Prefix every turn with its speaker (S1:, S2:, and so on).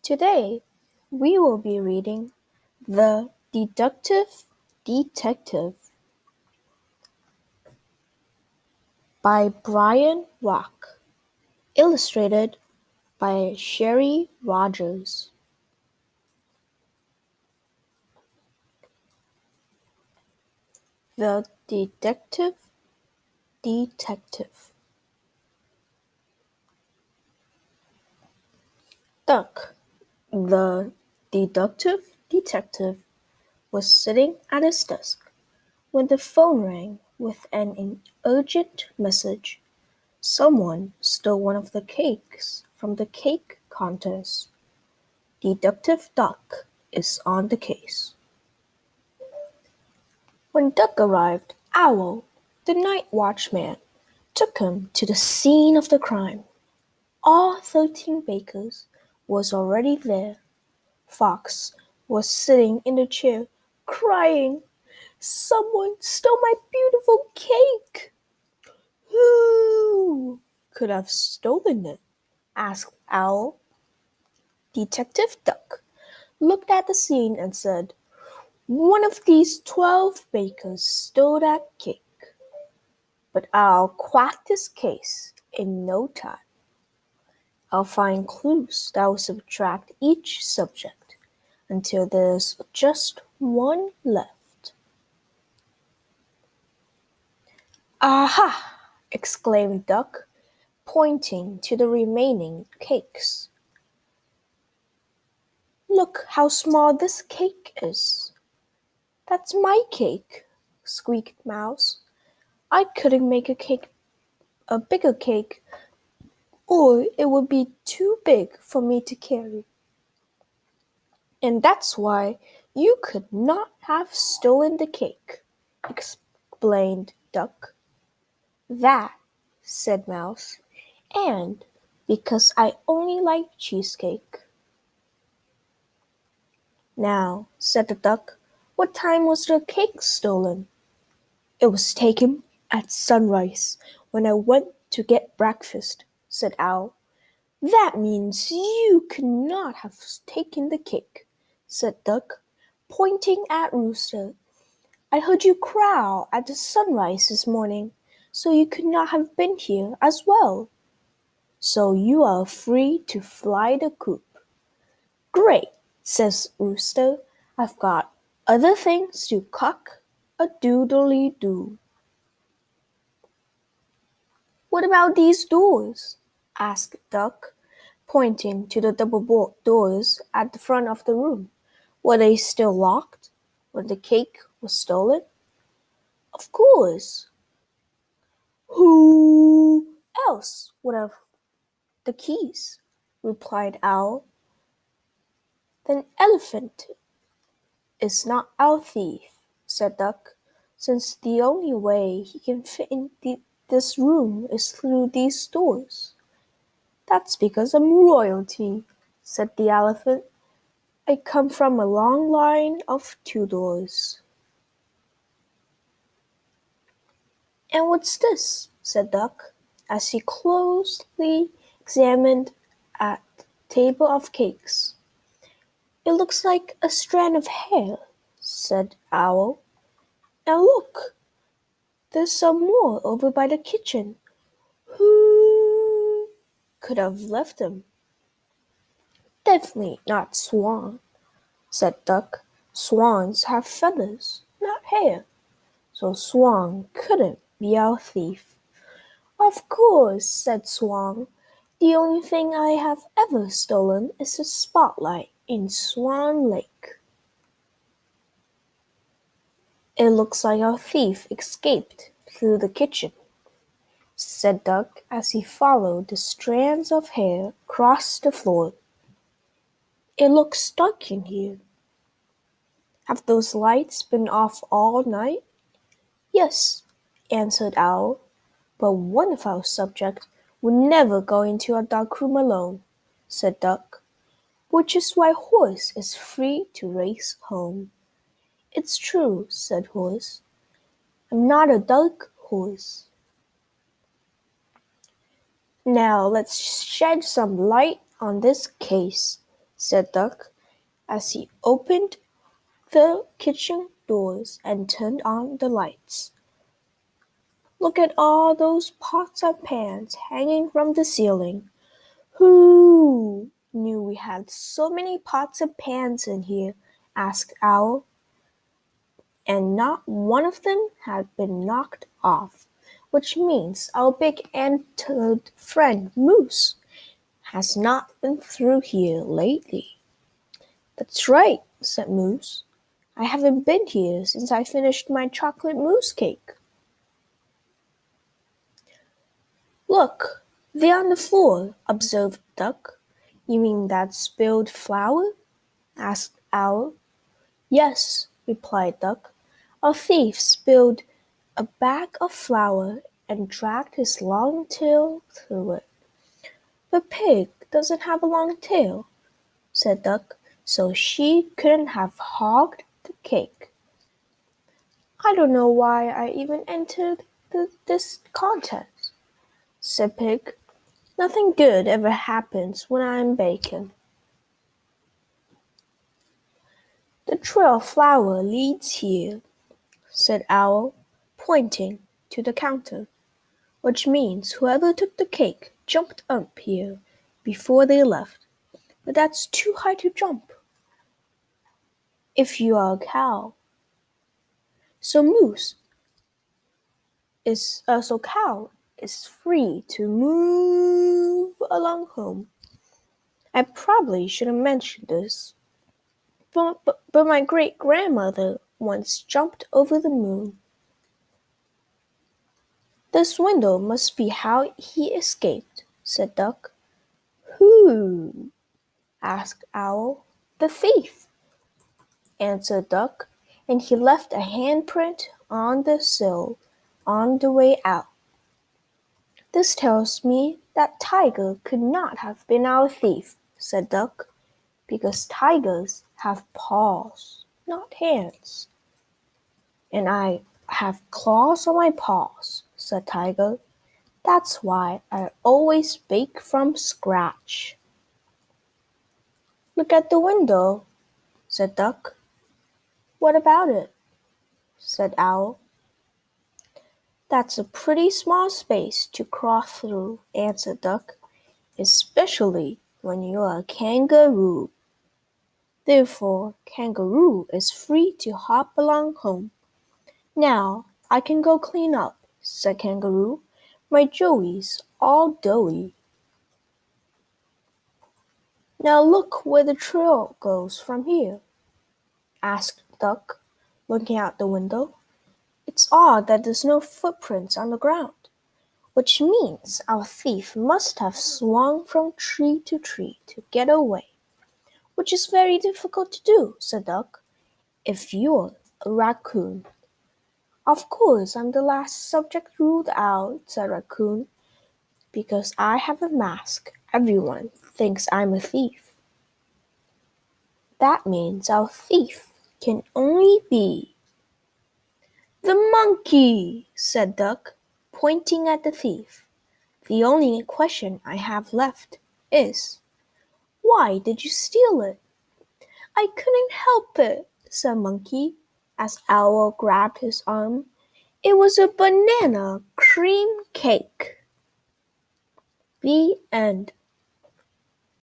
S1: Today, we will be reading The Deductive Detective by Brian Rock, illustrated by Sherry Rogers. The Deductive Detective. Duck, the deductive detective, was sitting at his desk when the phone rang with an urgent message. Someone stole one of the cakes from the cake contest. Deductive Duck is on the case. When Duck arrived, Owl, the night watchman, took him to the scene of the crime. All 13 bakers was already there. Fox was sitting in the chair, crying, "Someone stole my beautiful cake!" "Who could have stolen it?" asked Owl. Detective Duck looked at the scene and said, "One of these 12 bakers stole that cake. But I'll crack this case in no time. I'll find clues that will subtract each subject until there's just one left." "Aha!" exclaimed Duck, pointing to the remaining cakes. "Look how small this cake is." "That's my cake," squeaked Mouse. "I couldn't make a bigger cake, or it would be too big for me to carry." "And that's why you could not have stolen the cake," explained Duck. "That," said Mouse, "and because I only like cheesecake." "Now," said the Duck, "what time was the cake stolen?" "It was taken at sunrise when I went to get breakfast," said Owl. "That means you could not have taken the cake," said Duck, pointing at Rooster. "I heard you crow at the sunrise this morning, so you could not have been here as well. So you are free to fly the coop." "Great," says Rooster. "I've got other things to cock-a-doodly-doo." "What about these doors?" asked Duck, pointing to the double doors at the front of the room. "Were they still locked when the cake was stolen?" "Of course. Who else would have the keys?" replied Owl. "Then Elephant is not our thief," said Duck, "since the only way he can fit in this room is through these doors." "That's because I'm royalty," said the Elephant. "I come from a long line of Tudors." "And what's this?" said Duck, as he closely examined a table of cakes. "It looks like a strand of hair," said Owl. "And look, there's some more over by the kitchen. Who could have left them?" "Definitely not Swan," said Duck. "Swans have feathers, not hair, so Swan couldn't be our thief." "Of course," said Swan. "The only thing I have ever stolen is the spotlight in Swan Lake." "It looks like our thief escaped through the kitchen," said Duck as he followed the strands of hair across the floor. "It looks dark in here." "Have those lights been off all night?" "Yes," answered Owl, "but one of our subjects would never go into a dark room alone," said Duck. "Which is why Horse is free to race home." "It's true," said Horse. "I'm not a dark horse." "Now let's shed some light on this case," said Duck as he opened the kitchen doors and turned on the lights. Look at all those pots and pans hanging from the ceiling. Who knew we had so many pots and pans in here? Asked Owl. And not one of them had been knocked off, which means our big-antlered friend Moose has not been through here lately. That's right, said Moose. I haven't been here since I finished my chocolate mousse cake. Look, there on the floor, observed Duck. You mean that spilled flour? Asked Owl. Yes, replied Duck. A thief spilled a bag of flour and dragged his long tail through it. But Pig doesn't have a long tail, said Duck, so she couldn't have hogged the cake. I don't know why I even entered this contest, said Pig. Nothing good ever happens when I'm baking. The trail of flour leads here, said Owl, pointing to the counter, which means whoever took the cake jumped up here before they left. But that's too high to jump if you are a cow. So cow is free to move along home. I probably should have mentioned this, but my great-grandmother once jumped over the moon. This window must be how he escaped, said Duck. Who? Asked Owl. The thief, answered Duck, and he left a handprint on the sill on the way out. This tells me that Tiger could not have been our thief, said Duck, because tigers have paws, not hands. And I have claws on my paws, said Tiger. That's why I always bake from scratch. Look at the window, said Duck. What about it? Said Owl. That's a pretty small space to crawl through, answered Duck, especially when you're a kangaroo. Therefore, Kangaroo is free to hop along home. Now I can go clean up, said Kangaroo. My joey's all doughy. Now look where the trail goes from here, asked Duck, looking out the window. It's odd that there's no footprints on the ground, which means our thief must have swung from tree to tree to get away, which is very difficult to do, said Duck, if you're a raccoon. Of course I'm the last subject ruled out, said Raccoon. Because I have a mask, everyone thinks I'm a thief. That means our thief can only be the monkey, said Duck, pointing at the thief. The only question I have left is, why did you steal it? I couldn't help it, said Monkey, as Owl grabbed his arm. It was a banana cream cake. The end.